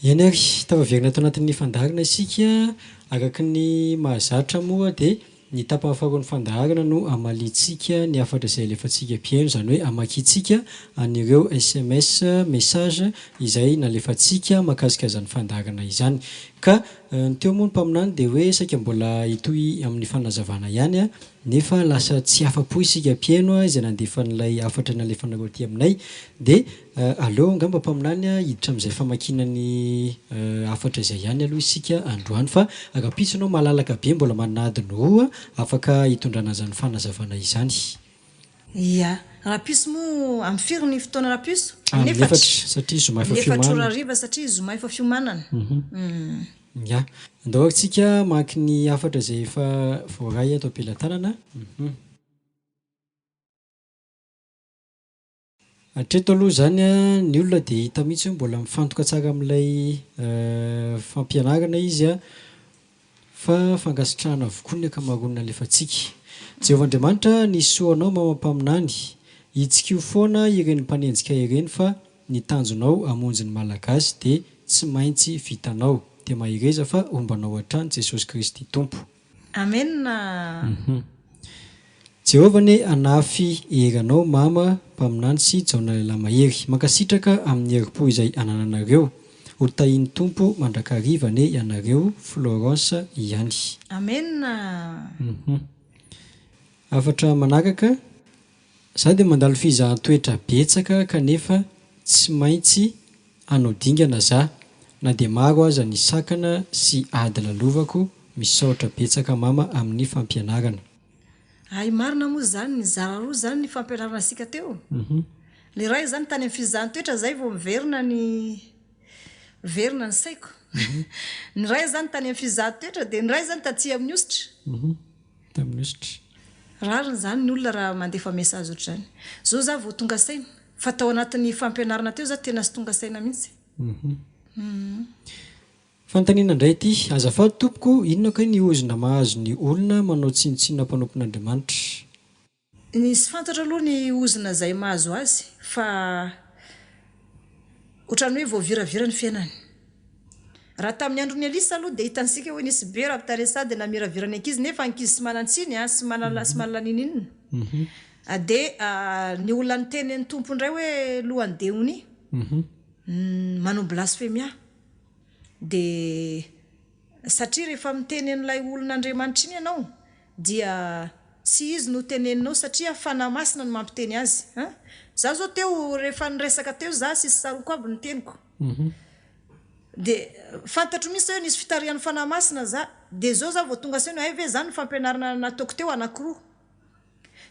Eny ary tavaverina tao anatin'ny fandaharana isika araky ny mahazatra moa dia ny tapany faharoan'ny fandaharana no amalintsika ny afatra izay alefantsika mpihaino, izany hoe amakintsika an'ireo SMS message izay nalefantsika mahakasika izany fandaharana izany. Ka ny teo moa ny mpaminany dia hoe saika mbola hitohy amin'ny fanazavana ihany nefa lasa tsy afa-po isika mpihaino izay nandefan'ilay afatra nalefanareo aty aminay dia aleo angamba mpaminany hiditra amin'izay famakinany afatra izay ihany aloha isika androany fa agapisinao malalaka be mbola manadiny roa afaka hitondrana izany fanazavana izany. Ia, rapiso moa amin'ny firy ny fotoana rapiso? Nefatra satria zoma efa fiomanana. Nefatra ariva satria zoma efa fiomanana. Ya, andao antsika maky ny afatra izay efa voaray ato am-pelantanana. Hatreto aloha izany ny olona dia hita mihitsy hoe mbola mifantoka tsara amin'ilay fampianarana izy fa fangasitrahana avokoa ny ankamaroany alefantsika. Jehovah-Andriamanitra ny soanao mama-mpaminany, hitsikio foana ireny mpanenjika ireny fa ny tanjonao hamonjy ny malagasy dia tsy maintsy vitanao, dia mahireza fa ombanao hatrany Jesosy Kristy Tompo. Amen. Jehovah ne anafy heranao mama mpaminany sy jaona lehilahy mahery, mankasitraka amin'ny herim-po izay anananareo, ho tahin'ny Tompo mandrakariva ne ianareo Florence ihany. Amen. Afatra manaraka, za dia mandalo fizahan-toetra betsaka kanefa tsy maintsy anao dingana za, na dia maro aza ny sakana sy ady lalovako, misaotra betsaka mama amin'ny fampianarana. Ay marina moa zany ny zara roa zany ny fampianarana sika teo. Le ray zany tany amin'ny fizahan-toetra zay vao miverina ny saiko. Ny ray zany tany amin'ny fizahan-toetra dia ny ray zany taty amin'ny ositra. Tamin'ny ositra. Rariny zany ny olona raha mandefa message ohatr' zany. Zao za vao tonga saina, fa tao anatin'ny fampianarana teo za tena sy tonga saina mihitsy. Fanontaniana indray ity, azafady tompoko, inona koa ny ozona mahazo ny olona manao tsinotsinona mpanompin'Andriamanitra? Nisy fantatra aloha ny ozona izay mahazo azy fa ohatrany hoe voaviravira ny fiainany. Raha tamin'ny andron'ny Elisa aloha dia hitansika hoe nisy be ravintaresady dia namiravirana ny ankizy nefa ankizy sy manantsiny sy manala ninina. Dia ny olona nitenen'ny tompo indray hoe lohany deoni manao blasfemia. Dia satria rehefa mitenen'ilay olon'Andriamanitra iny ianao dia tsy izy no teneninao satria fanahy masina no mampiteny azy. Za zao teo rehefa niresaka teo za sisy saroko aby ny teniko. Dia fantatro misy hoe nisy fitarihan'ny fanahy masina za, dia zao za vao tonga saina hoe ve zany fampianarana nataoko teo anankiroa.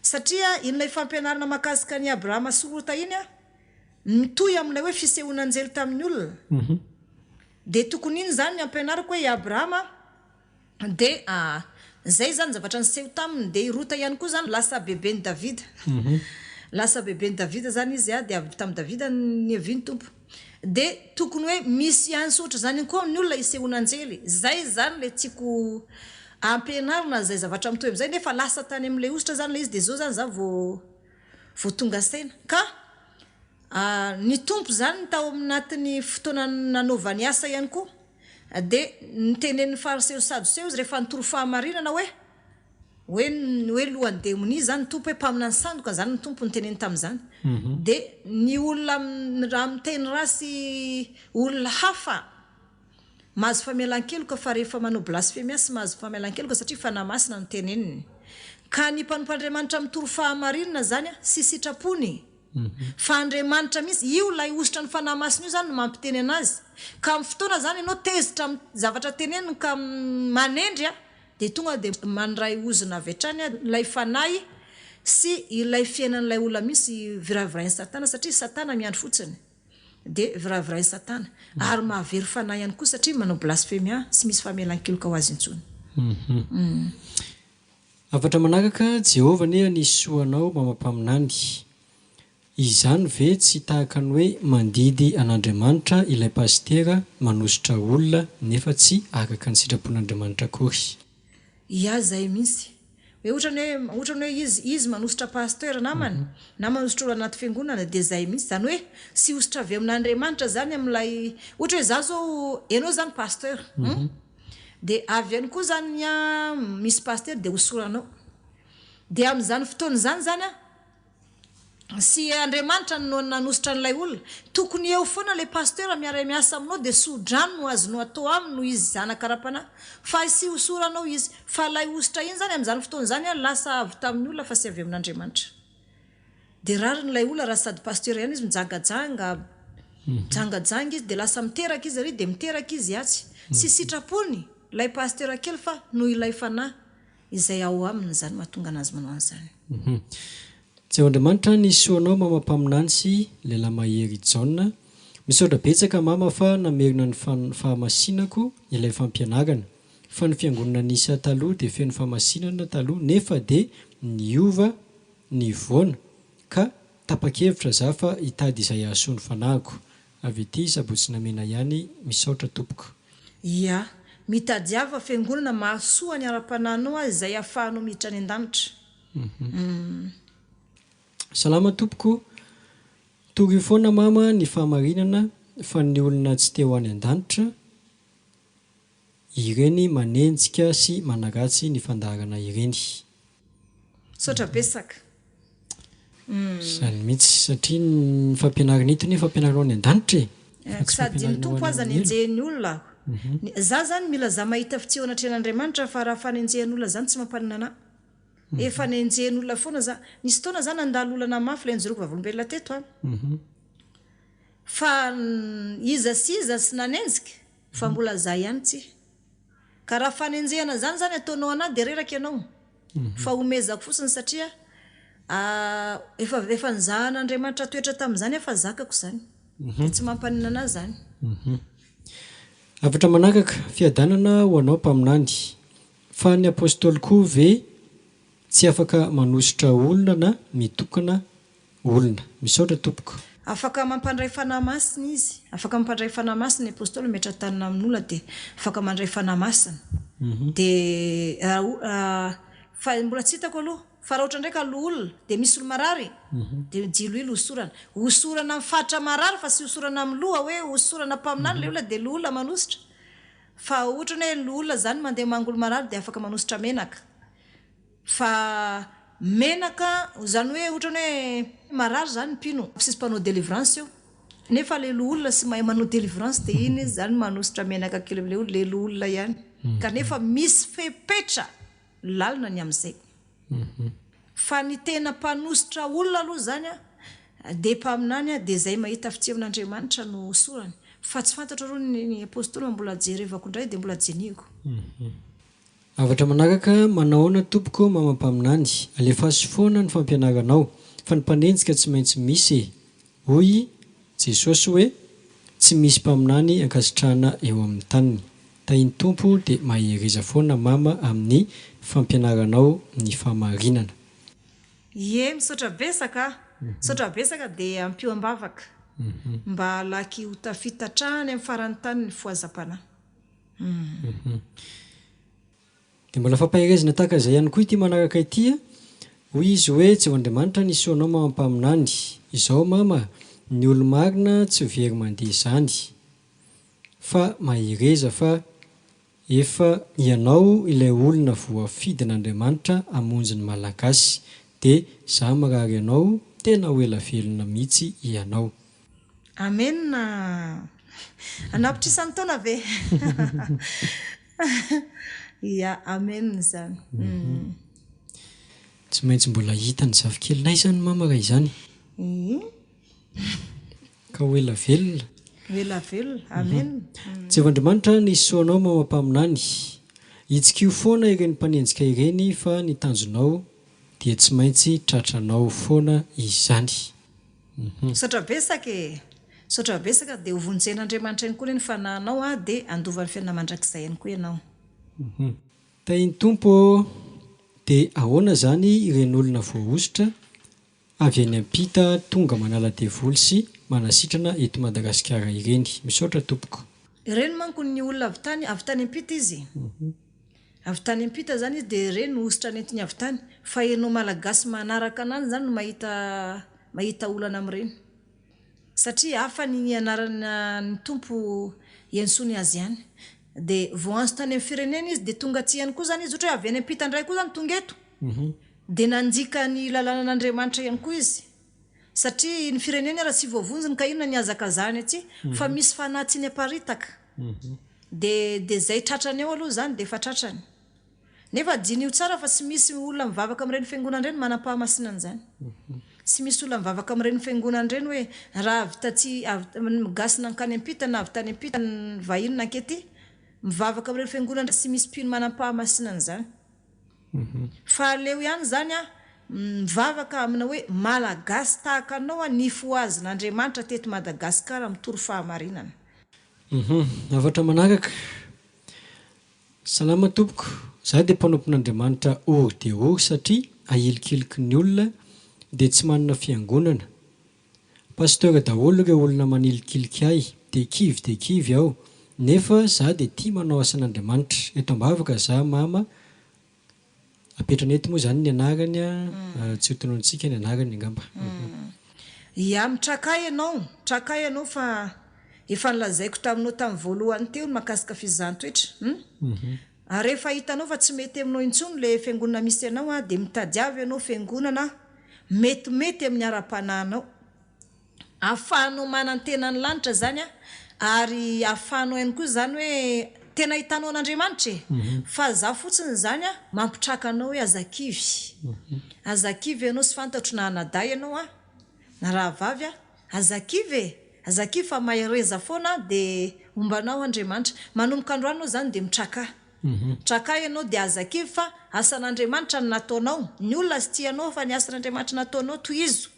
Satria in'ilay fampianarana mahakasika ny Abrahama sy Lota iny mitohy amin'ilay hoe fisehonan-jely tamin'ny olona. Dia tokony iny zany ampianarako hoe i Abrahama dia zay zany zavatra niseho taminy, dia i Rota ihany koa zany lasa bebeny Davida. Lasa bebeny Davida zany izy dia avy tamin'ny Davida ny heviany Tompo. Dia tokony hoe misy ihany sotra zany koa ny olona hisehonan-jely. Zay zany le tiako ampianarina zay zavatra mitohy amin'izay nefa lasa tany amin'ilay ositra zany le izy dia zao zany za vao tonga saina. Ka ny Tompo zany tao anatin'ny fotoana nanaovany asa ihany koa dia nitenen'ny fariseo sadoseo izy rehefa nitoro fahamarinana hoe lohany demoni zany Tompo hoe mpamina ny sandoka zany ny Tompo niteneny tamin'izany. Dia ny olona raha miteny rasy olona hafa mahazo famelan-keloka fa rehefa manao blasfemia sy mahazo famelan-keloka satria fanahy masina no teneniny. Ka ny mpanomp'Andriamanitra mitoro fahamarinana zany sy sitrapony. Fa Andriamanitra mihitsy io lay ositra ny fanahy masina io zany no mampiteny anazy. Ka amin'ny fotoana zany ianao tezitra zavatra teneniny ka manendry dia tonga dia mandray ozona avy hatrany ilay fanahy sy ilay fiainan'ilay olona misy viravirain'ny Satana satria Satana miandry fotsiny. Dia viravirain'ny Satana ary mahavery fanahy ihany koa satria manao blasfemia sy misy famelan-keloka ho azy intsony. Afatra manaraka, Jehovah ne ny soanao mama-mpaminany. Izany ve tsy tahaka ny hoe mandidy an'Andriamanitra ilay pastera manositra olona nefa tsy araka ny sitrapon'Andriamanitra akory? Ia zay mihitsy. ohatra ny hoe izy manositra pasteur namany na manositra olo anaty fiangonana dia zay mihitsy zany hoe sy ositra avy amin'Andriamanitra zany amin'ilay ohatra hoe za zao ianao zany pasteur dia avy ihany koa zany misy pasteur dia hosoranao dia amin'izany fotoana zany sy Andriamanitra no nanositra an'ilay olona tokony eo foana ilay pasteur miara-miasa aminao dia sodrano no azonao atao aminy no izy zanakara-panahy fa sy hosoranao izy fa ilay ositra iny zany amin'izany fotoana zany lasa avy tamin'ny olona fa sy avy amin'Andriamanitra dia rariny ilay olona raha sady pasteur ihany izy mijangajanga izy dia lasa miteraka izy dia miteraka izy atsy sy sitrapony ilay pasteur kely fa no ilay fanahy izay ao aminy zany mahatonga anazy manao an'izany tsy ao Andriamanitra ny soanao mama mpaminany sy lehilahy mahery Jaona misaotra betsaka mama fa namerina ny fahamasinako ilay fampianarana fa ny fiangonana nisa taloha dia feno fahamasinana taloha nefa dia niova ny voana ka tapa-kevitra za fa hitady izay ahasony fanahiko avy ety sabotsy namena ihany misaotra tompoko ia mitady ava fiangonana mahasoa ny ara-pananao azy izay ahafahanao miditra any an-danitra salama tompoko tory foana mama ny fahamarinana fa ny olona tsy te ho any an-danitra ireny manenjika sy manaratsy ny fandaharana ireny saotra besaka zany mihitsy satria ny fampianarana ito ny fampianaranao any an-danitra sady ny tompo aza ny enjehin'ny olona za zany mila za mahita fitsehoana tren'Andriamanitra fa raha fanenjehan'ny olona zany tsy mampaninana efa nenjehan'ny olona foana za nisy taona zany andalo olana mafy ilay njoroko vavolombelona teto fa iza sy nanenjika fa mbola za ihany tsy ka raha fanenjehana zany ataonao anahy dia reraka ianao fa omezako fotsiny satria efa nizahan'Andriamanitra toetra tamin'izany efa zakako zany dia tsy mampaninana azy zany avatra manaraka fiadanana ho anao mpaminany fa ny apôstôly koa ve tsy afaka manositra olona na mitokana olona misaotra tompoko afaka mampandray fanahy masina izy afaka mampandray fanahy masina ny apôstôly metra-tanina amin'olona dia afaka mandray fanahy masina dia fa mbola tsy hitako aloha fa raha ohatra ndraika aloha olona dia misy olo marary dia jilo ilo hosorana amin'ny fatra marary fa sy hosorana amin'ny loha hoe hosorana mpaminany ilay olona dia loha olona manositra fa ohatra ny hoe loha olona zany mandeha mangolo marary dia afaka manositra menaka fa menaka zany hoe ohatra ny hoe marary zany mpino sisy mpanao délivrance io nefa le loha olona sy mahay manao délivrance dia iny izy zany manositra menaka kely amin'ilay olo le loha olona ihany kanefa misy fepetra lalina ny amin'izay fa ny tena mpanositra olona aloha zany dia mpaminany dia izay mahita fitsehoan'Andriamanitra no sorany fa tsy fantatra ro ny apôstôly mbola jerevako indray dia mbola jeniko avatra manaraka manahoana tompoko mama mpaminany alefa sy foana ny fampianaranao fa ny mpanenjika tsy maintsy misy hoy Jesosy hoe tsy misy mpaminany ankasitrahana eo amin'ny taniny tahiny tompo dia mahereza foana mama amin'ny fampianaranao ny fahamarinana misaotra besaka dia ampio ambavaka mba laky ho tafitatrahany amin'ny farany tany ny foazam-panahy dia mbola fampaherezana tahaka izay ihany koa ity manaraka ity hoy izy hoe tsy ho Andriamanitra ny soanao mama mpaminany izao mama ny olo-marina tsy very mandeha izany fa mahereza fa efa ianao ilay olona voafidin'Andriamanitra hamonjy ny malagasy dia za marary ianao tena ho ela velona mihitsy ianao amena anapitrisany taona ve ia amena zany tsy maintsy mbola hita ny zafikely zany mama raha izany ka ho ela velona amena tsy Andriamanitra ny soanao mama mpaminany hitsika io foana ireny mpanenjika ireny fa ny tanjonao dia tsy maintsy tratranao foana izany saotra besaka dia hovonjen'Andriamanitra ihany koa ny fanahinao dia andovan'ny fiainana mandrakizay ihany koa ianao tahiny tompo dia ahoana zany ireny olona voaositra avy any ampita tonga manala devoly sy manasitrana eto Madagasikara ireny misaotra tompoko ireny manko ny olona avy tany ampita izy avy tany ampita zany izy dia reny no ositra ny entiny avy tany fa enao malagasy manaraka anany zany no mahita olana amin'ireny satria hafa ny anarana ny tompo iantsony azy ihany dia vao anso tany amin'ny firenena izy dia tonga aty ihany koa zany izy ohatra hoe avy any ampita indray koa zany tonga eto dia nanjika ny lalànan'Andriamanitra ihany koa izy satria ny firenena raha tsy voavonjiny ka inona ny azakazahany aty fa misy fanahytsiny aparitaka dia zay tratrany eo aloha zany dia efa tratrany nefa dinio tsara fa tsy misy olona mivavaka amin'ireny fiangonana ireny manam-pahamasinana zany tsy misy olona mivavaka amin'ireny fiangonana ireny hoe raha vitaty gasina ankany ampita na avy tany ampita ny vahiny nankety mivavaka amin'ireny fiangonana tsy misy mpino manam-pahamasinana zany fa aleo ihany zany a mivavaka amina hoe malagasy tahaka anao ny foazin'Andriamanitra teto Madagasikara mitory fahamarinana. Avatra manaraka. Salama tompoko. Zaho dia mpanompom'Andriamanitra ory dia ory satria ahilikiliky ny olona dia tsy manana fiangonana. Pasteur daholo ireo olona manilikiliky ahy dia kivy aho. Nefa zaho dia tia manao asan'Andriamanitra. Eto ambavaka zaho mama apetrany eto moa zany ny anarany tsy hotonontsika ny anarany angamba. Trakay ianao fa efa nilazaiko taminao tamin'ny voalohany teo ny mahakasika fizahantsoetra. Rehefa hitanao fa tsy mety aminao intsony le fiangonana misy ianao dia mitady avy ianao fiangonana metimety amin'ny ara-panahinao. Ahafahanao manantena ny lanitra zany ary ahafahanao ihany koa zany hoe tena hitanao an'Andriamanitra fa za fotsiny zany mampitraka anao hoe azakivy. Azakivy ianao sy fantatro na anaday ianao na raha vavy azakivy fa mahereza foana dia ombanao Andriamanitra. Manomboka androanao zany dia mitraka. Traka ianao dia azakivy fa asan'Andriamanitra no nataonao. Ny olona sy tianao fa ny asan'Andriamanitra nataonao tohizo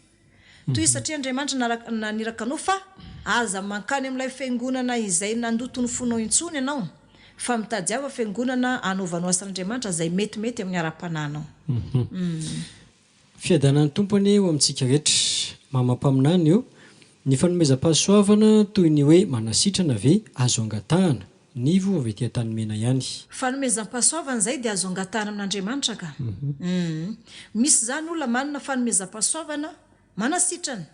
satria Andriamanitra naniraka anao fa aza mankany amin'ilay fiangonana izay nandoto ny fonao intsony ianao fa mitady ava fiangonana anaovanao asan'Andriamanitra izay metimety amin'ny ara-panahinao. Fiadanan'ny tompony eo amintsika rehetra. Mama Mpaminany io ny fanomezam-pahasoavana toy ny hoe manasitrana ve azo angatahana nivo avy etỳ Tanimena ihany. Fanomezam-pahasoavana zay dia azo angatahana amin'Andriamanitra ka. Misy zany olona manana fanomezam-pahasoavana manasitrana.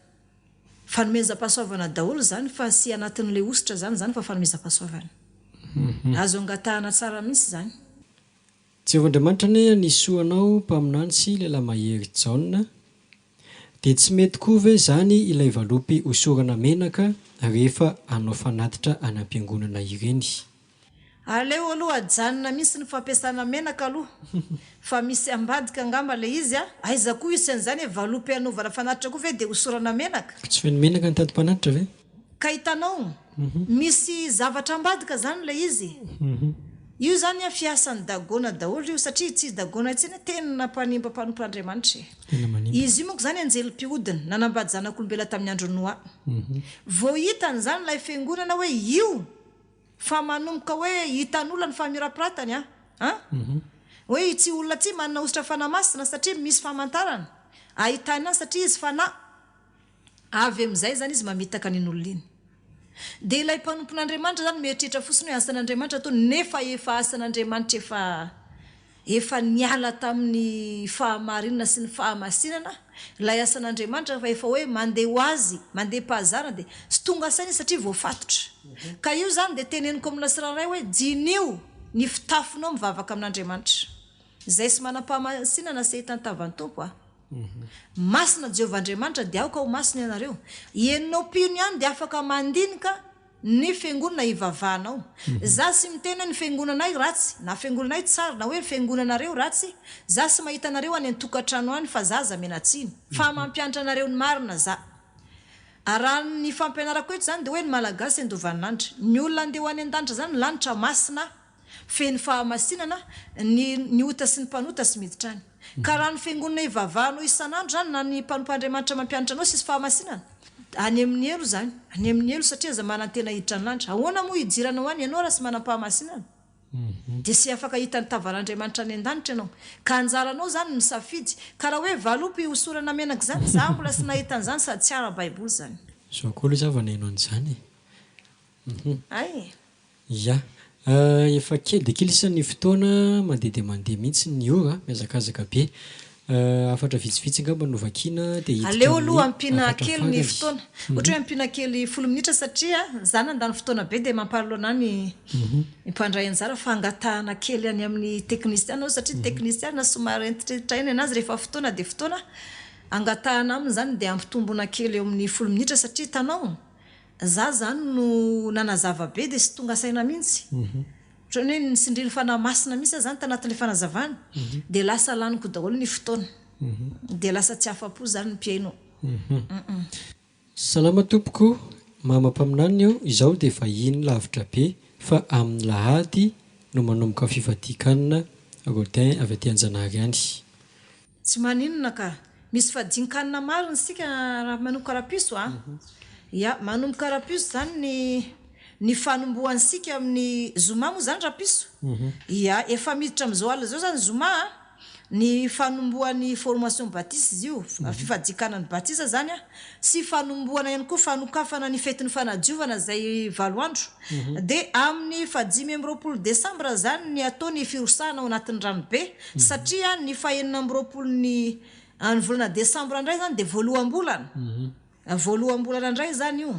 Fanomezam-pahasoavana daholo zany fa sy anatin'ilay ositra zany fa fanomezam-pahasoavana. Azo angatahana tsara mihitsy zany. Jehovahandriamanitra ne nisoanao Mpaminany sy lehilahy mahery Jaona dia tsy mety koa ve zany ilay valopy hosorana menaka rehefa anao fanatitra any am-piangonana ireny? Aleo aloha ajanona mihitsy ny fampiasana menaka aloha fa misy ambadika angamba le izy aiza koa isan'izany valopy anaovana fanatitra koa ve dia hosorana menaka? Tsy feno menaka ny tady mpanatitra ve? Ka hitanao misy zavatra ambadika zany le izy. Io zany fiasan'ny dagona daholo io satria tsy dagona itsiny tena mpanimba mpanomp'Andriamanitra. Izy io moa zany anjelim-pihodina nanambady zanak'olombelona tamin'ny andro Noa. Vao hitany zany ilay fiangonana hoe io fa manomboka hoe hitan'olona ny famirapiratany hoe tsy olona tsy manana ositra fanamasina satria misy famantarana ahitana satria izy fanahy avy amin'izay zany izy mamitaka n'in'olona iny. Dia ilay mpanompon'Andriamanitra zany mieritreritra fotsiny hoe asan'Andriamanitra toy nefa asan'Andriamanitra efa niala tamin'ny fahamarinana sy ny fahamasinana. Ilay asan'Andriamanitra fa efa hoe mandeha ho azy mandeha pahazara dia sy tonga saina satria voafatotra. Ka io zany dia teneniko amin'ny tsirairay hoe jinio ny fitafinao mivavaka amin'Andriamanitra. Izay sy manam-pahamasinana sy hitany tavan'ny tompo masina Jehovahandriamanitra dia aoka ho masina ianareo. Ianao pino ihany dia afaka mandinika ny fiangonana ivavahanao. Za sy mitena ny fiangonanay ratsy na fiangonanay tsara na hoe ny fiangonanareo ratsy. Za sy mahita anareo any an-tokantrano any fa za menatsiny fa mampianatra anareo ny marina za. Raha ny fampianarako eto zany dia hoe ny malagasy andovan'ny lanitra. Ny olona andeha ho any an-danitra zany lanitra masina feno fahamasinana ny ota sy ny mpanota sy miditra any. Ka raha ny fiangonana ivavahanao isan'andro zany na ny mpanompan'Andriamanitra mampianatra anao sisy fahamasinana any amin'ny elo zany, any amin'ny elo satria za manantena hiditra ny lanitra. Ahoana moa hijiranao any ianao raha sy manam-pahamasinana? Dia sy afaka hitany tavan'Andriamanitra any an-danitra ianao. Ka anjaranao zany misafidy. Ka raha hoe valopy hosorana menaka zany za mbola sy nahitan'izany sady tsy ara Baiboly zany. Zao koa aloha za vao naheno an'izany. Ay. Ya, efa kely dia kely isan'ny fotoana mandeha mihitsy ny ora mihazakazaka be. Afatra vitsivitsy angamba no vakiana dia hiditra aleo aloha amin'ny ampina afatra kely ny fagany. fotoana ohatra hoe ampina kely 10 minitra satria zany andany fotoana be dia mampahaloana ny mpandray anjara fa angatahana kely any amin'ny teknisiana satria teknisiana somary entitrahiny anazy rehefa fotoana dia fotoana angatahana aminy zany dia ampitombona kely eo amin'ny 10 minitra satria tanao za zany no nanazava be dia sy tonga saina mihitsy ohatrany hoe nisindriny fanamasina mihitsy zany tanatin'ilay fanazavana dia lasa laniko daholo ny fotoana dia lasa tsy afa-po zany ny mpiainao. Salama tompoko, mama mpaminany eo, izaho dia vahiny lavitra be fa amin'ny lahady no manomboka fifadikanana Rodin avy aty Anjanahary any. Tsy maninona ka misy fadinkanina maro nisika raha manomboka karapiso ya manomboka karapiso zany ny fanombohansika amin'ny zoma moa zany rapiso ya efa miditra amin'izao alina zao zany zoma ny fanombohan'ny formation baptiste izy io fifadikanany batisa zany sy fanombohana ihany koa fanokafana ny fetin'ny fanadiovana zay 20 andro dia amin'ny 5 desambra zany ny ataony firosahana ao anatin'ny ranobe satria ny 9 ny volana desambra indray zany dia voalohambolana indray zany io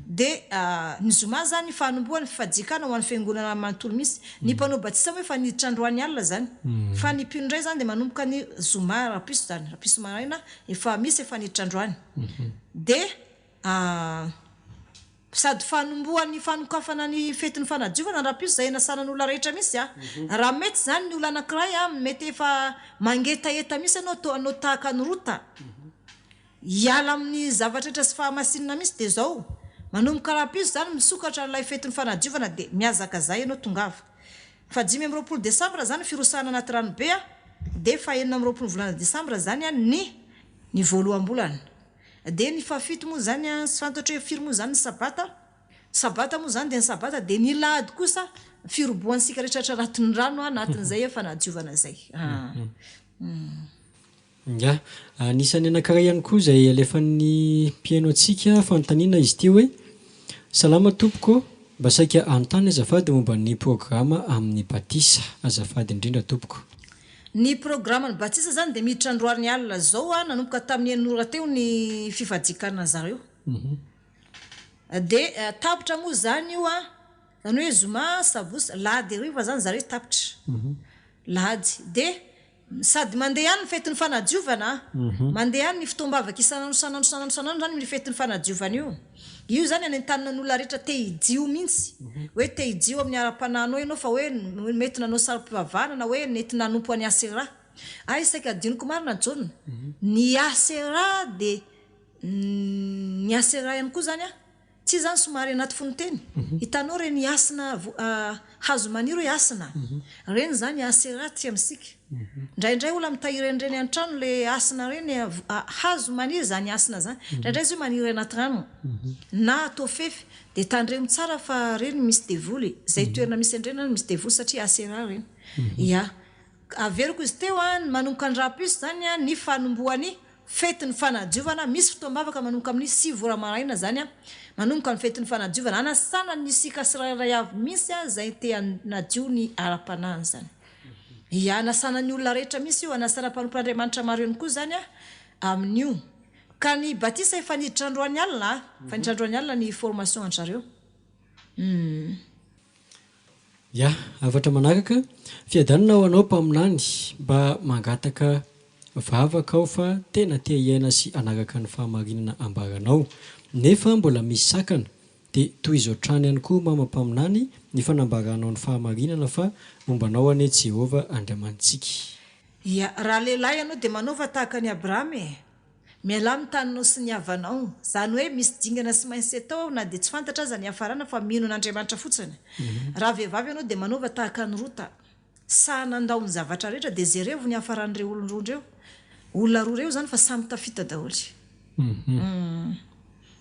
dia ny zoma zany fanombohana fifadikana ho an'ny fiangonana manontolo misy ny mpanao batisa moa efa niditra androany alina zany fa ny mpino indray zany dia manomboka ny zoma rapiso zany rapiso maraina efa misy efa niditra androany dia sady fanombohan'ny fanokafana ny fetin'ny fanadiovana rapiso zay nasanan'olona rehetra misy raha mety zany ny olona anankiray mety efa mangetaeta misy anao tahaka ny rota hiala amin'ny zavatra rehetra sy fahamasinina misy dia zao manomboka rapiso zany misokatra n'ilay fetin'ny fanadiovana dia miazaka zay ianao tongava 5 desambra zany firosahana anaty ranobe dia 9 volana desambra zany ny voalohambolana dia ny fafito moa zany sy fantatra hoe firy moa zany ny sabata moa zany dia ny sabata dia ny lahady kosa firobohansika rehetratra anatin'ny rano anatin'izay fanadiovana zay Ya, anisan'ny anankiray ihany koa izay alefan'ny mpiaino antsika fanontaniana izy ity hoe salama tompoko, mba saika anontany azafady momba ny programa amin'ny batisa azafady indrindra tompoko. Ny programme ny batisa zany dia miditra androany alina zao nanomboka tamin'ny enora teo ny fifadikana zareo dia tapitra moa zany io zany hoe zoma sabosy lahady ariva zany zareo tapitra lahady dia sady mandeha ihany ny fetin'ny fanadiovana mandeha ihany ny fitombavaka isanandro zany ny fetin'ny fanadiovana io zany any an-taninan'olona rehetra te hidio mihitsy hoe te hidio amin'ny ara-pananao ianao fa hoe mety nanao sary-pivavahana na hoe nety nanompo any asera saika adiniko marina jona ny asera dia ny asera ihany koa zany tsy zany somary anaty fononteny hitanao reny asina hazo maniry hoe asina reny zany asera ty amintsika indraindray olona mitahiry enireny an-trano le asina reny hazo maniry zany asina zany indraindray izy io maniry anaty rano na atao fefy dia tandremo tsara fa reny misy devoly zay toerana misy andrena misy devoly satria asera reny ya averiko izy teo manomboka ny rapiso zany ny fanombohany fetin'ny fanadiovana misy fotoam-bavaka manomboka amin'ny 6 ora maraina zany manomboka ny fetin'ny fanadiovana anasana ny sika sy raray avy misy zay te nadio ny ara-panahany zany anasana ny olona rehetra misy io anasana mpanomp'Andriamanitra maro ihany koa zany amin'io ka ny batisa efa niditra androany alina ny formation an-jareo Ya, afatra manaraka fiadanana ho anao mpaminany mba mangataka vavaka aho fa tena te hiaina sy anaraka ny fahamarinana ambaranao nefa mbola misy sakana dia toy izao trano ihany koa mama mpaminany ny fanambaranao ny fahamarinana fa mombanao ane Jehovah Andriamantsika. Ya, raha lehilahy ianao dia manaova tahaka ny Abrahama miala amin'ny taninao sy ny havanao zany hoe misy dingana sy maintsy atao na dia tsy fantatra aza ny hafarana fa mino an'Andriamanitra fotsiny raha vehivavy ianao dia manaova tahaka ny rota sahanandao ny zavatra rehetra dia zerevo ny hafaran'ireo olona roa reo zany fa samy tafita daholy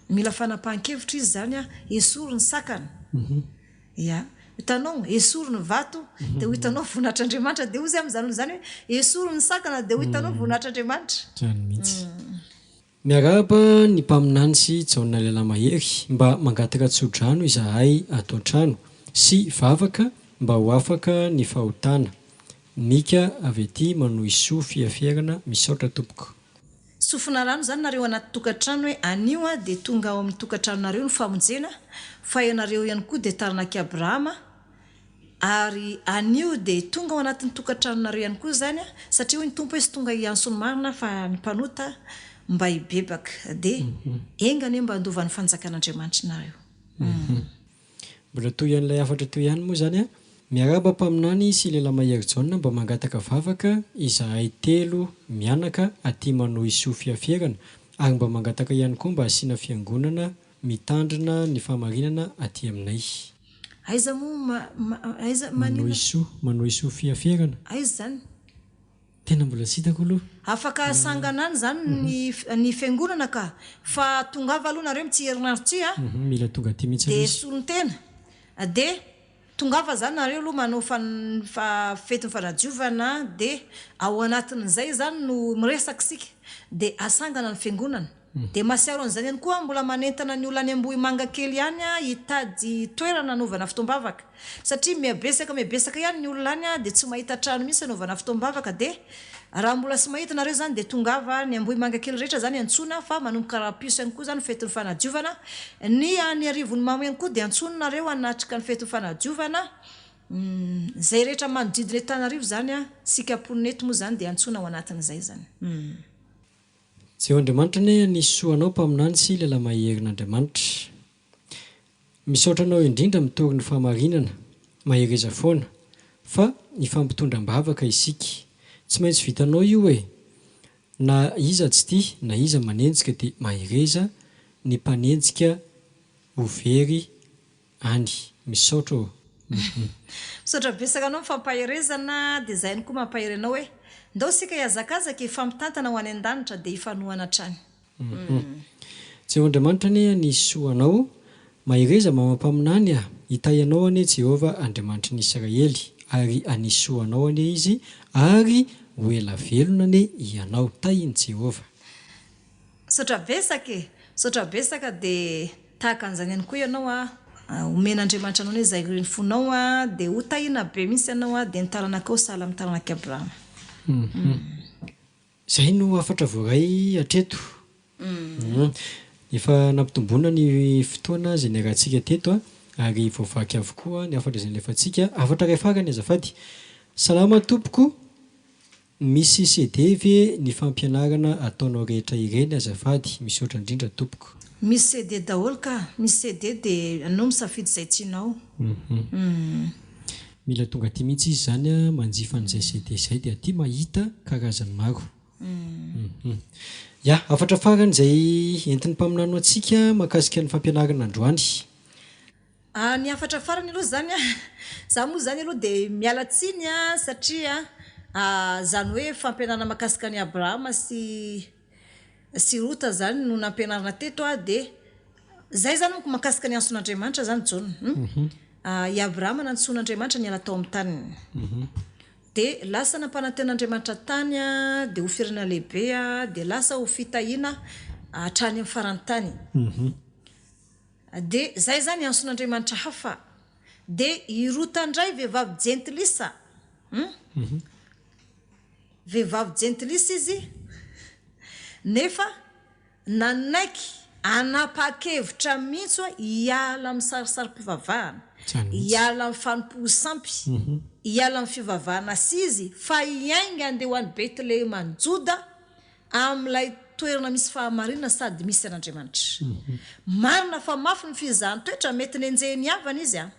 mila fanapahan-kevitra izy zany esoro ny sakana ya hitanao esoro ny vato dia ho hitanao voninahitran'Andriamanitra dia ozy amin'izany olo zany hoe esoro ny sakana dia ho hitanao voninahitran'Andriamanitra zany mihitsy miarahaba ny mpaminany sy jaona lela mahery mba mangataka tsodrano izahay atao trano sy vavaka mba ho afaka ny fahotana. Mika avy aty manohy soa fiafiarana misaotra tompoko. Sofina rano zany nareo anaty tokantrano hoe anio a dia tonga ao amin'ny tokantranonareo ny famonjena, fa ianareo ihany koa dia taranaki Abrahama ary anio dia tonga ao anatin'ny tokantranonareo ihany koa zany a, satria hoy ny tompo hoe sy tonga hiantsony marina fa ny mpanota mba hibebaka dia engany mba handovan'ny fanjakan'Andriamanitra nareo. Mbola toy ihanyilay afatra toy ihany moa zany a, miaraba Mpaminany sy lehilahy mahery Jaona mba mangataka vavaka izahay 3 mianaka aty manohy soa fiafiarana ary mba mangataka ihany koa mba asiana fiangonana mitandrina ny famarinana aty aminay. Aiza moa Manohy soa fiafiarana. Aiza zany? Tena mbola sitako aloha. Afaka sanganany zany ny fiangonana ka fa tongava aloha nareo mitsy herinandro ty a. Mila tonga aty mihitsy dia izy. solon-tena dia tongava zany nareo aloha manao fety fanadiovana dia ao anatin'izay zany no miresaka sika dia asangana ny fiangonana. Dia masiaro an'izany ihany koa mbola manentana ny olona any Ambohimanga kely ihany a hitady toerana anaovana fotoam-bavaka, satria miabesaka ihany ny olona any a dia tsy mahita trano mihitsy anaovana fotoam-bavaka. Dia raha mbola sy mahita nareo zany dia tongava ny Ambohimanga kely rehetra zany antsona fa manomboka rahapiso ihany koa zany fetin'ny fanadiovana. Ny any Arivon'ny Mamo ihany koa dia antsona nareo hanatrika ny fetin'ny fanadiovana. Zay rehetra manodidina Antananarivo zany a, sika Mponeto moa zany dia antsona ao anatin'izay zany. Zay Andriamanitra ne nisy soanao Mpaminany sy lehilahy maherin'Andriamanitra. Misaotra anao indrindra mitory ny famarinana, mahereza foana, fa ny fampitondram-bavaka isika. Tsy maintsy vitanao io e. Na iza tsy tia, na iza manenjika dia mahereza ny mpanenjika ho very any. Misaotra o. Misaotra besaka anao mifampaherezana dia zay ihany koa mampahery hoe ndao sika hiazakazaka ifampitantana ho any an-danitra dia hifanohana hatrany. Tsy Andriamanitra ne nisy soanao, mahereza mama Mpaminany a, hitayanao ane Jehova Andriamanitra ny Israely ary anisy soanao ane izy ary ho ela velona ane ianao, tahiny Jehova. Saotra besaka dia tahaka an'izany ihany koa ianao a, omen'Andriamanitra anao hoe zay ny fonao a dia ho tahina be mihitsy ianao a dia ny taranakao sahala amin'ny taranaki Abrahama. Zay no afatra voaray atreto. Efa nampitomboana ny fotoana izay niarantsika teto a, ary voavaky avokoa ny afatra izay nilefantsika. Afatra iray farany azafady. Salama tompoko. Misy CD ve ny fampianarana ataonao rehetra ireny azafady, misaotra indrindra tompoko. Misy CD daholo ka, misy CD dia anao misafidy izay tianao. Mila tonga aty mihitsy izy zany a, manjifa an'izay CD izay dia aty mahita karazany maro. Ya, afatra farany izay entin'ny mpaminano antsika mahakasika ny fampianarana androany. Ny afatra farany aloha zany a, za moa zany aloha dia miala tsiny a, satria zany hoe fampianarana mahakasika ny Abrahama sy Rota zany no nampianarana teto a, dia zay zany moko mahakasika ny antson'Andriamanitra zany Jaona. I Abrahama nantsoan'Andriamanitra niala tao amin'ny taniny. Dia lasa nampananten'Andriamanitra tany a, dia ho firana lehibe a, dia lasa ho fitahiana hatrany amin'ny farantany. Dia zay zany antson'Andriamanitra hafa. Dia i Rota indray vehivavy jentilisa. Vehivavy jentilisa izy, nefa nanaiky anapa-kevitra mihitsy hiala amin'ny sarisari-pivavahana, hiala amin'ny fanomposampy, hiala amin'ny fivavahana sy izy, fa hiainga andeha ho an'ny Betlehema ny Joda amin'ilay toerana misy fahamarinana sady misy an'Andriamanitra. Marina fa mafy ny fizahanttoetra, mety nenjehany havana izy a.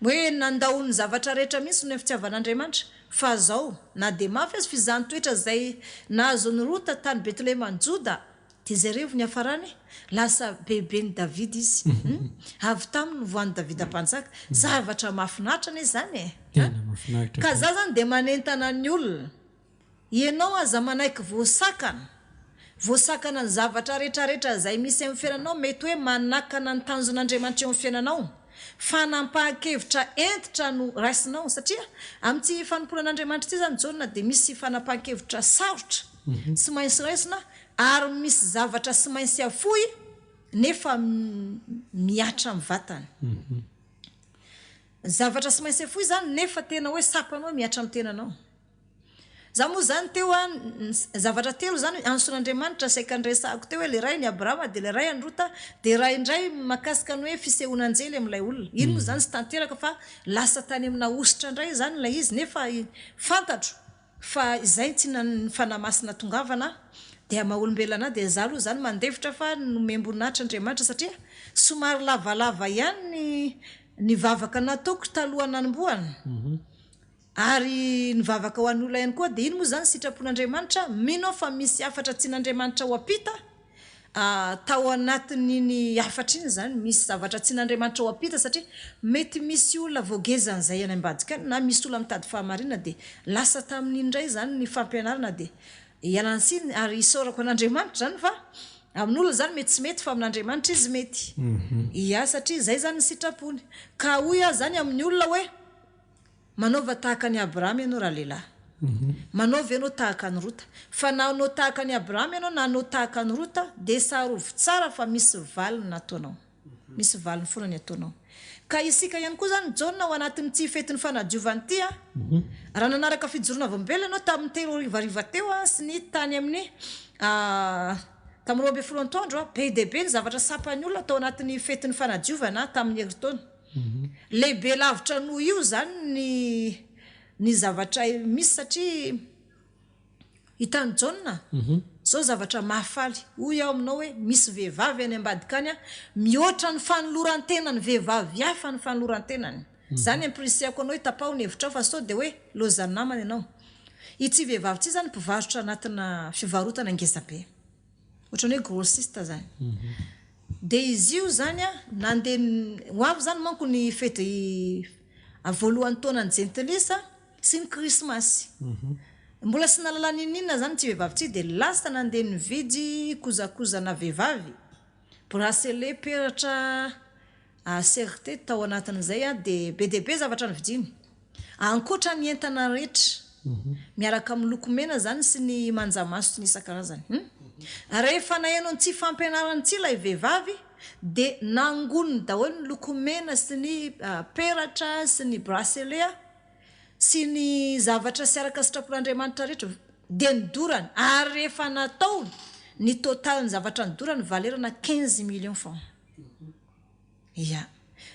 Hoe nandao ny zavatra rehetra mihitsy no fitiavan'Andriamanitra, fa zao na dia mafy azy fizahanttoetra zay nahazony Rota tany Betlehema ny Joda, dia zay revo ny hafarany lasa bebe ny David izy. Avy taminy voan'ny David ampanjaka, zavatra mahafinaritra ane zany e. Ka za zany dia manentana ny olona, ianao aza manaiky voasakana ny zavatra rehetrarehetra zay misy amin'ny fiainanao, mety hoe manakana ny tanjon'Andriamanitra eo amin'ny fiainanao, fanampahan-kevitra entitra no raisinao, satria amin'ity fanomporan'Andriamanitra ity zany Jaona dia misy fanampahan-kevitra sarotra sy mainsy raisina, ary misy zavatra sy mainsy afoy nefa miatra amin'ny vatany. zavatra sy maintsy foy zany nefa tena hoe sapanao miatra amin'ny tenanao. Za moa zany teo zavatra telo zany anson'Andriamanitra saikany resako teo hoe le ray ny Abrahama de le ray ny Rota de ray indray makasika ny hoe fisehonan-jely amin'ilay olona. Ino moa zany sy tanteraka fa lasa tany amina ositra indray zany ilay izy nefa fantatro fa izay tsy fanamasina tongavana dia maha-olombelona de za aloha zany mandevitra fa nomemboninahitra Andriamanitra satria somary lavalava ihany ny vavaka nataoko talohany nanomboana. Ary nivavaka ho an'olona ihany koa de ino moa zany sitrapon'Andriamanitra mino fa misy afatra tsy n'Andriamanitra ho apita tao anatin'iny afatra iny zany misy zavatra tsy n'Andriamanitra ho apita satria mety misy olona voagezan'izay any ambadika na misy olona mitady fahamarinana de lasa tamin'iny indray zany ny fampianarana de ialansiny ary isaorako an'Andriamanitra zany fa amin'olona zany mety sy mety fa amin'Andriamanitra izy mety. Ia satria zay zany ny sitrapony ka hoy zany amin'ny olona hoe manaova tahaka ny Abrahama ianao raha lehilahy. Manaova ianao tahaka ny Rota. Fa na anao tahaka ny Abrahama ianao na anao tahaka ny Rota de sarovy tsara fa misy valiny nataonao. Misy valiny foana ny ataonao. Ka isika ihany koa zany jaona ao anatin'ity fetin'ny fanadiovana ity raha nanaraka fijoroana vambela ianao tamin'ny telo rivariva teo sy ny tany amin'ny tamin'ny 12 taondro be de be ny zavatra sapan'ny olona tao anatin'ny fetin'ny fanadiovana tamin'ny herintaona. Lehibe lavitra noho io zany ny zavatra misy satria hitany jaona zao zavatra mahafaly hoy ao aminao hoe misy vehivavy any ambadikany mihoatra ny fanoloran-tenany vehivavy hafa ny fanoloran-tenany. Zany ampirisihako anao hitapao ny hevitra fa sao de hoe lozany namana ianao. Ity vehivavy ity zany mpivarotra anatina fivarotana angezabe ohatrany hoe grossiste zany. De izy io zany nandeha ho avy zany manko ny fety voalohany taonany Jentilisa sy ny Krismasy. Mbola sy nalalany ininona zany ty vehivavy ty de lasta nandeha nividy kozakozana vehivavy bracelet peratra serité tao anatin'izay de be de be zavatra ny vidiny ankoatra ny entana rehetra miaraka amin'ny lokomena zany sy ny manjamaso ny isan-karazany. Rehefa nahenao tsy fampianarana tsy ilay vehivavy de nangoniny daholo ny lokomena sy ny peratra sy ny bracelet sy ny zavatra sy araka sitrapon'Andriamanitra rehetra de nidorany ary rehefa natao ny total ny zavatra nidorany valerana 15 millions francs. Ia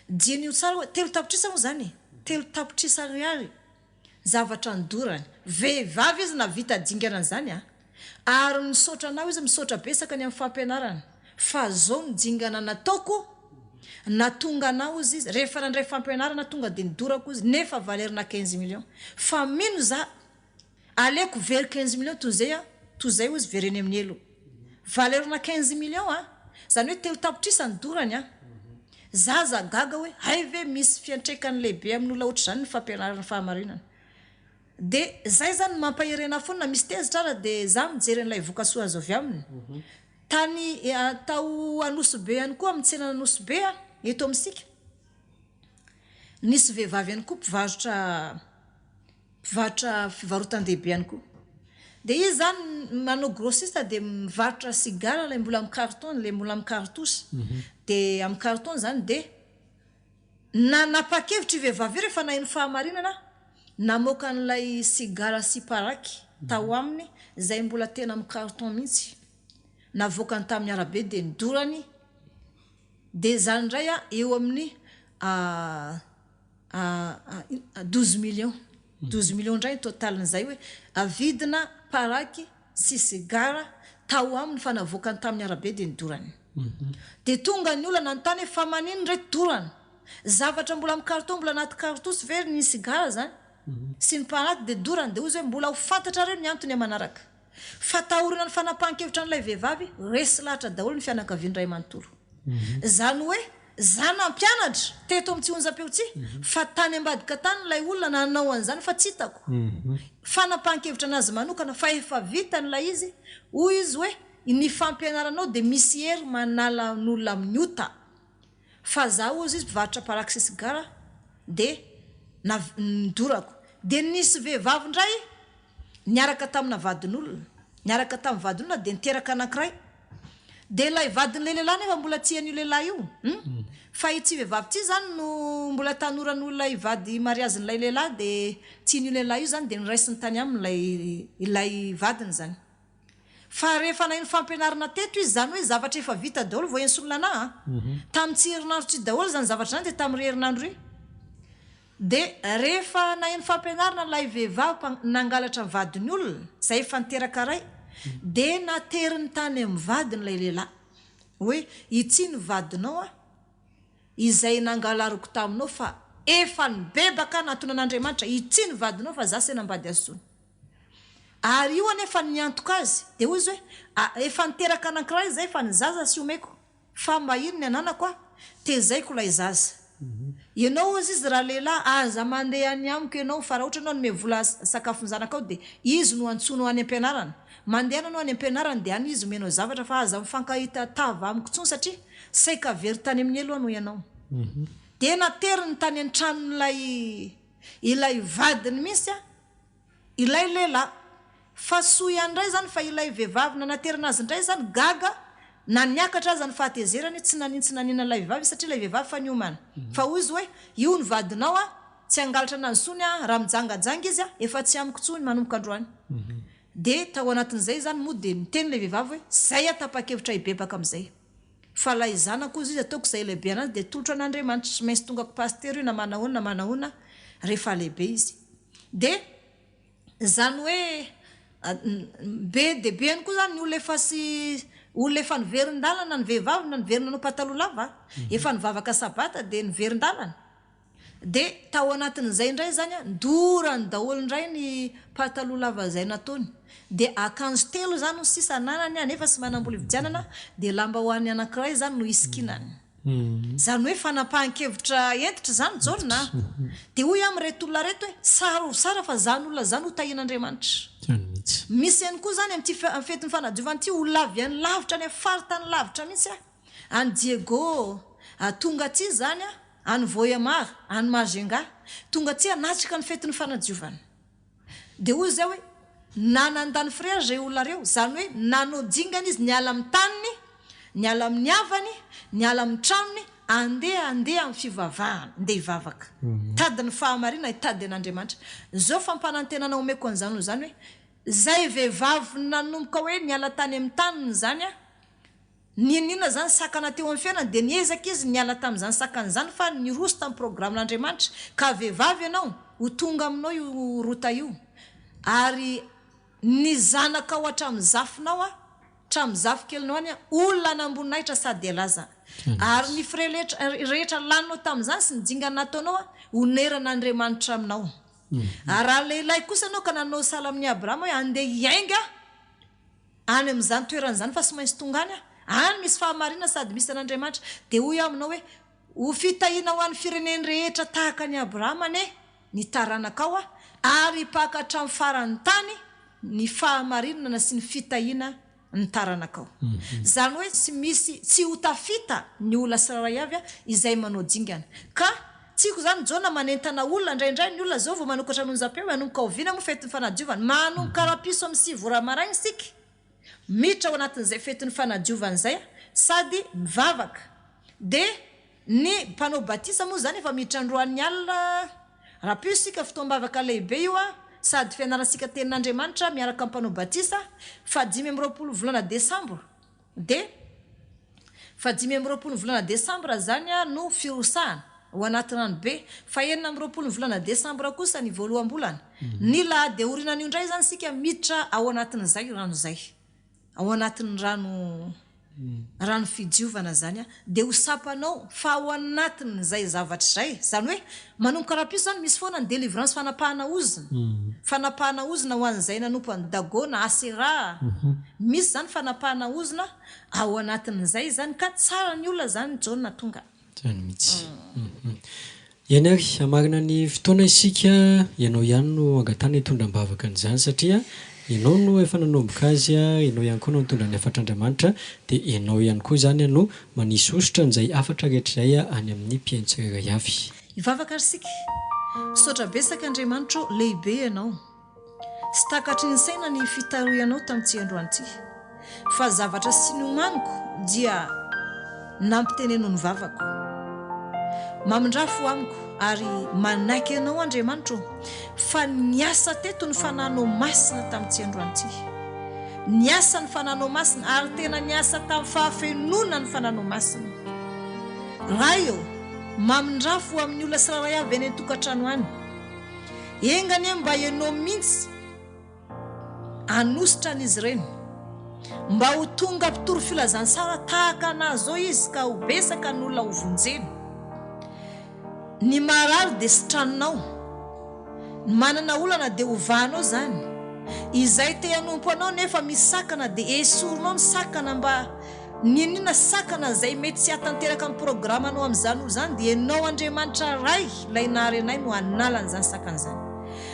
dian'io tsara hoe telo tapitrisa moa zany telo tapitrisa ariary zavatra nidorany vehivavy izy na vita dingana zany ary misaotra anao izy misaotra besaka ny amin'ny fampianarana fa zao ny dingana nataoko natonga anao izy rehefa nandray fampianarana tonga de nidorako izy nefa valerina 15 millions fa mino za aleko very 15 millions to zay izy vereny amin'ny elo valerina 15 millions zany hoe telo tapitrisa nidorany zaza gaga hoe hay ve misy fiantraikany lehibe amin'ny olona ohatr' zany ny fampianarana fahamarinana. De zay zany mampahirena foana misy tezitra ara de za mijery an'ilay vokasoa azo avy aminy. Tany tao Anosibe ihany koa amin'ny tsenana Anosibe eto amintsika nisy vehivavy ihany koa mpivarotra fivarotan-dehibe ihany koa de izy zany manao grossiste de mivarotra sigara lay mbola amin'ny carton lay mbola amin'ny cartouche de amin'ny carton zany de nanapa-kevitra vehivavy rehefa naheno fahamarinana namoaka an'ilay sigara sy paraky tao aminy zay mbola tena amin'ny carton mihitsy navoakany tamin'ny arabe de nidorany de zany indray eo amin'ny 12 millions 12 millions indray totalin'izay hoe avidina paraky sy sigara tao aminy fa navoakany tamin'ny arabe de nidorany. De tonga ny olona nanontany fa manino indray dorany zavatra mbola amin'ny carton mbola anaty cartouche very ny sigara zany sy ny paraky de dorany de ozy hoe mbola ho fantatra reo ny antony manaraka fa tahorina ny fanapahan-kevitra n'ilay vehivavy resy lahatra daholo ny fianakaviany ray manontolo. Zany hoe za nampianatra teto amin'ny tsy onjam-peo tsy fa tany ambadika tany ilay olona nanao an'izany fa tsy hitako fanapahan-kevitra anazy manokana fa efa vita n'ilay izy hoy izy hoe ny fampianaranao de misy hery manala n'olona amin'ny ota fa za ozy izy mpivarotra paraky sy sigara de nidorako de nisy vehivavy indray niaraka tamina vadin'olona niaraka tamin'ny vadin'olona de niteraka anankiray dia ilay vadin'ilay lehilahy nefa mbola tian'io lehilahy io fa itsy vehivavy ty zany no mbola tanoran'olona ivady mariazin'ilay lehilahy dia tian'io lehilahy io zany dia niraisiny tany amin'ilay ilay vadiny zany fa rehefa naino fampianarana teto izy zany hoe zavatra efa vita daholo voa ensolona tamin'ny herinandro tsy daholo zany zavatra zany dia tamin'ny herinandro ry dia rehefa naino fampianarana ilay vehivavy nangalatra vadiny olona zay efa niteraka ray dia nateriny tany amin'ny vadiny ilay lehilahy hoe itsy ny vadinao izay nangalariko taminao fa efa nibebaka natonan'Andriamanitra itsy ny vadinao fa za senambady azony ary io anefa niantoka azy dia hoy izy hoe efa niteraka anankiray zay fa ny zaza sy omeko fa mahino ny ananako tezaiko ilay zaza ianao ozy izy raha lehilahy aza mandeha any amiko ianao fa raha ohatra anao nome vola sakafony zanakao dia izy no antsoinao any am-pianarana mandeha anao any am-pianarana dia any izy menao zavatra fa aza mifankahita tava amiko tsony satria saika very tany amin'ny elo anao ianao dia nateriny tany an-tranon'ilay ilay vadiny misy ilay lehilahy fa soa ihany indray zany fa ilay vehivavy naterina azy indray zany gaga na niakatra azy ny fahatezerany tsy nanina ilay vehivavy satria ilay vehivavy fa niomana fa hoy izy hoe io ny vadinao tsy angalatra ananysony raha mijangajanga izy efa tsy amiko tsony manomboka androany dia tao anatin'izay zany moa dia niteny ilay vehivavy hoe zay tapa-kevitra hibebaka amin'izay fa lay zanako izy ataoko izay lehibe anazy dia tolotra an'Andriamanitra tsy maintsy tongako pastery io na manahona rehefa lehibe izy dia zany hoe be dia be any koa zany ny olona efa sy olona efa niverin-dalana ny vehivavy na niverina anao pataloha lava efa nivavaka sabata dia niverin-dalana dia tao anatin'izay indray zany ndorany daholo indray ny pataloha lava zay nataony dia akanjo telo zany sisa nanany nefa sy manambola ividianana dia lamba ho an'ny anankiray zany no isikinany zany hoe fanapahan-kevitra entitra zany jaona dia hoy amin'reto olona reto hoe sara fa zany olona zany ho tahian'Andriamanitra misy ihany koa zany amin'ity fetiny fanadiovana ity olona avy any lavitra any faritany lavitra mihitsy any Diego tonga aty zany any Voyamar any Majenga tonga aty anatrika ny fetiny fanadiovana dia hoy zay hoe nanandany frère zay olona reo zany hoe nanao dingana izy niala amin'ny taniny niala amin'ny havany niala amin'ny tranony andeha amin'ny fivavahana andeha hivavaka tadiny fahamarina hitady an'Andriamanitra zao fampanantenana omeko an'izany zany hoe zay vehivavy nanomboka hoe niala tany amin'ny taniny zany ninona zany sakana teo amin'ny fiainana dia niezaka izy niala tamin'izany sakana zany fa niroso tamin'ny programan'Andriamanitra ka vehivavy ianao ho tonga aminao io rota io ary ny zanaka ao hatramin'ny zafinao hatramin'ny zafy kelinao any olona namboninaitra sady alaza ary ny fre rehetra laninao tamin'izany sy nijingana nataonao honeran'Andriamanitra aminao ary raha lehilahy kosa anao ka nanao sala amin'ny Abrahama hoe andeha hiainga any amin'izany toeran'izany fa sy maintsy tonga any misy fahamarina sady misy an'Andriamanitra dia hoy aminao hoe ho fitahiana ho an'ny fireneny rehetra tahaka ny Abrahama ny taranakao ary pakatra amin'ny faran'ny tany ny fahamarinana sy ny fitahiana ny taranakao zany hoe tsy ho tafita ny olona siraray avy izay manao dingana ka tsiko zany jaona manentana olona indraindray ny olona zao vao manokatra anonjam-peo hanomboka oviana moa fetiny fanadiovana manomboka rapiso amin'ny 6 ramaraigny sika miditra ao anatin'izay fetiny fanadiovana zay sady mivavaka dia ny mpanao batisa moa zany efa miditra androan'ny alina rapiso sika fotoam-bavaka lehibe io sady fianaransika tenin'Andriamanitra miaraka amin'ny mpanao batisa fa 5 volana desambra dia fa 5 volana desambra zany no firosahana ho anatin'ny be fa 9 volana desambra kosa ny voalohambolana ny lahy dia orinan'io indray zany sika miditra ao anatin'izay rano zay ao anatin'ny rano fidiovana zany dia ho sapanao fa ao anatin'izay zavatra zay zany hoe manomboka rapiso zany misy foana ny délivrance fanapahana ozina ho an'izay nanompany dagona asera misy zany fanapahana ozina ao anatin'izay zany ka tsara ny olona zany jaona tonga zany mihitsy iany ary hamarina ny fotoana isika ianao ihany no angatana hitondram-bavaka an'izany satria ianao no efa nanomboka azy ianao ihany koa no nitondra ny afatr'Andriamanitra dia ianao ihany koa zany no manisy ositra n'izay afatra rehetra izay any amin'ny mpiaintsirairay avy hivavaka ary sika sotra besaka Andriamanitra lehibe ianao sy takatry ny saina ny fitaroanao tamin'ity androany ity fa zavatra sy nomaniko dia nampiteneno ny vavako. Mamindrafo amiko ary manaiky ianao Andriamanitra fa niasa teto ny fananao masina tamin'ity androany ity. Niasa ny fananao masina ary tena niasa tamin'ny fahafenona ny fananao masina. Raha eo mamindrafo amin'ny olona siraray avy eny tokantrano any. Engany mba ianao mihitsy anositra an'izy ireny mba ho tonga mpitoro filazantsara tahaka anazy zao izy ka ho besaka ny olona ho vonjeny. Ny marary dia sitranonao, manana olana dia hovanao zany. Izay te hanompo anao nefa misy sakana dia esorinao ny sakana mba ninina sakana izay mety tsy hatanteraka amin'ny programanao amin'izany olo zany dia ianao Andriamanitra ray ilay naharenay no analan'izany sakana zany.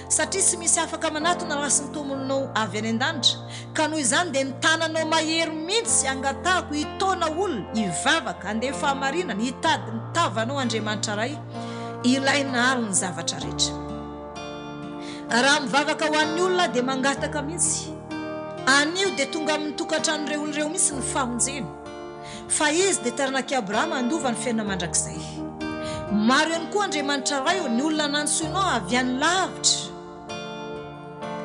Satria tsy misy afaka manatona raha sy ny tomonao avy any an-danitra. Ka noho izany dia ny tananao mahery mihitsy angatahako hitona olona hivavaka handeha fahamarinana hitady ny tavanao Andriamanitra ray ilay nahaly ny zavatra rehetra. Raha mivavaka ho an'ny olona dia mangataka mihitsy. Anio dia tonga amin'ny tokantran'ireo olona ireo mihitsy ny famonjena. Fa izy dia taranaki Abrahama andova ny fiainana mandrakizay. Maro ihany koa Andriamanitra ray ny olona nansoinao avy any lavitra.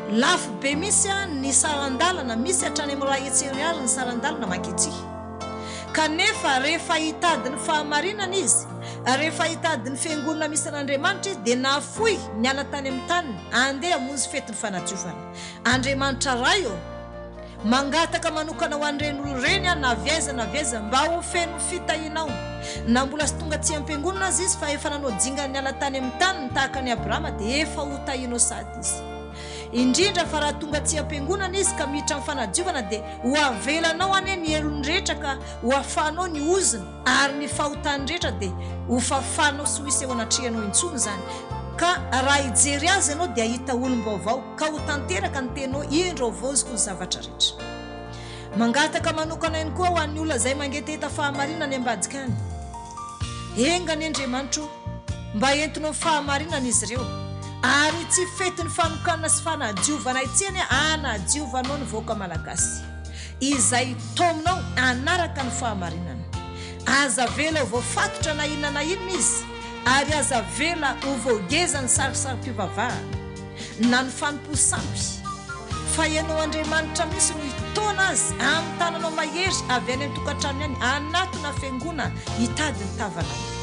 Lafo be misy ny sarandalana, misy hatrany amin'ny raha etseriala ny sarandalana mankety. Kanefa rehefa hitady ny fahamarinana izy, rehefa hitady ny fiangonana misy an'Andriamanitra izy dia nafoy niala tany amin'ny tany andeha hamonjy fety ny fanadiovana. Andriamanitra ray mangataka manokana ho an'ireny olona ireny na viaiza mba ho feno fitahinao. Na mbola sy tonga tsy am-piangonana azy izy fa efa nanao dingany niala tany amin'ny tany tahaka ny Abrahama dia efa ho tahinao sady izy. Indrindra fa raha tonga tsy am-piangonana izy ka miditra amin'ny fanadiovana dia ho avelanao ane ny elony rehetra ka ho afahanao ny oziny ary ny fahotany rehetra dia ho fafanao sy ho isy eo anatrihanao intsony zany. Ka raha hijery azy ianao dia hita olom-baovao ka ho tanteraka ny tenao indro voziko ny zavatra rehetra. Mangataka manokana ihany koa ho an'ny olona izay mangetaheta fahamarinana any ambadika any. Engany Andriamanitra mba entinao fahamarinana izy ireo ary tsy fety ny fanokana sy fanadiovana itseny anadiovanao ny vahoaka malagasy izay tominao anaraka ny fahamarinana. Aza vela ho voafatotra na inona izy ary aza vela ho voageza ny sarisary-pivavahana na ny fanomposampy. Fa ianao Andriamanitra misy no hitona azy amin'ny tananao mahery avy any an-tokantrano any anatona fiangona hitady ny tavanao.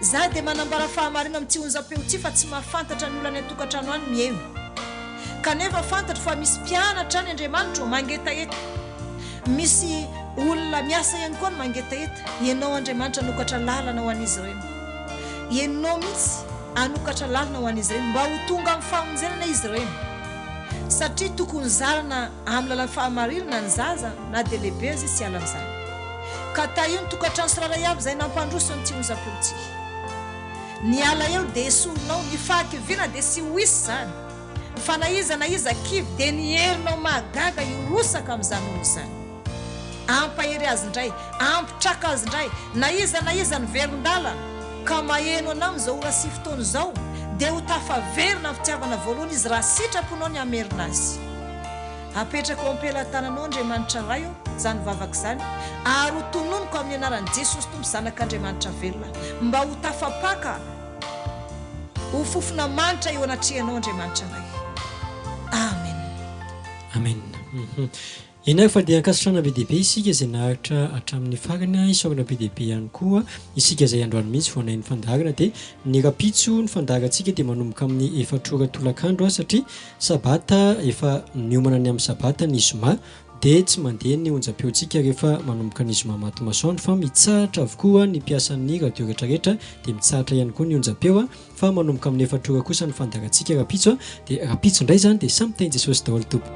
Za dia manambara fahamarina amin'ity onjam-peo ity fa tsy mahafantatra ny olana an-tokantrano any mihaino. Kanefa fantatra fa misy mpianatra any Andriamanitra mangetaheta. Misy olona miasa ihany koa no mangetaheta. Ianao Andriamanitra anokatra lalana ho an'izy ireny. Ianao mihitsy anokatra lalana ho an'izy ireny mba ho tonga amin'ny famonjenana izy ireny. Satria tokony zarana amin'ny lalan'ny fahamarinana ny zaza na dia lehibe azy sy ala amin'izany. Ka io ny tokantrano siraray avy izay nampandroso an'ity onjam-peo ity. Ny ala eo dia esorinao, ny fahakiviana dia sy ho isy zany. Fa na iza kivy dia ny herinao mahagaga hirosaka amin'izany olo izany. Ampahery azy indray, ampitraka azy indray, na iza ny veron-dalana ka maheno anao amin'izao ora sy fotoana izao dia ho tafaverina amin'ny fitiavana voalohany izy raha sitraponao ny hamerina azy. Apetraka ao am-pelantananao Andriamanitra ray zany vavaka izany ary ho tononiko amin'ny anaran'i Jesosy Tompo zanak'Andriamanitra velona mba ho tafapaka ho fofona manitra eo anatrihanao Andriamanitra ray. Amen. Amen. Ina fa dia ankasitrana be dehibe isika izay nahatra hatramin'ny farana isaorana be dehibe ihany koa isika izay androany mihitsy vao nahin'ny fandarana dia ny rapitso ny fandarantsika dia manomboka amin'ny efatrora tolakandro satria sabata efa miomana ny amin'ny sabata ny zoma dia tsy mandeha ny onjam-peontsika rehefa manomboka ny zoma maty masoandro fa mitsahatra avokoa ny mpiasan'ny radio rehetrarehetra dia mitsahatra ihany koa ny onjam-peo fa manomboka amin'ny efatrora kosa ny fandarantsika rapitso dia rapitso indray zany dia samy teny Jesosy daholo tompo.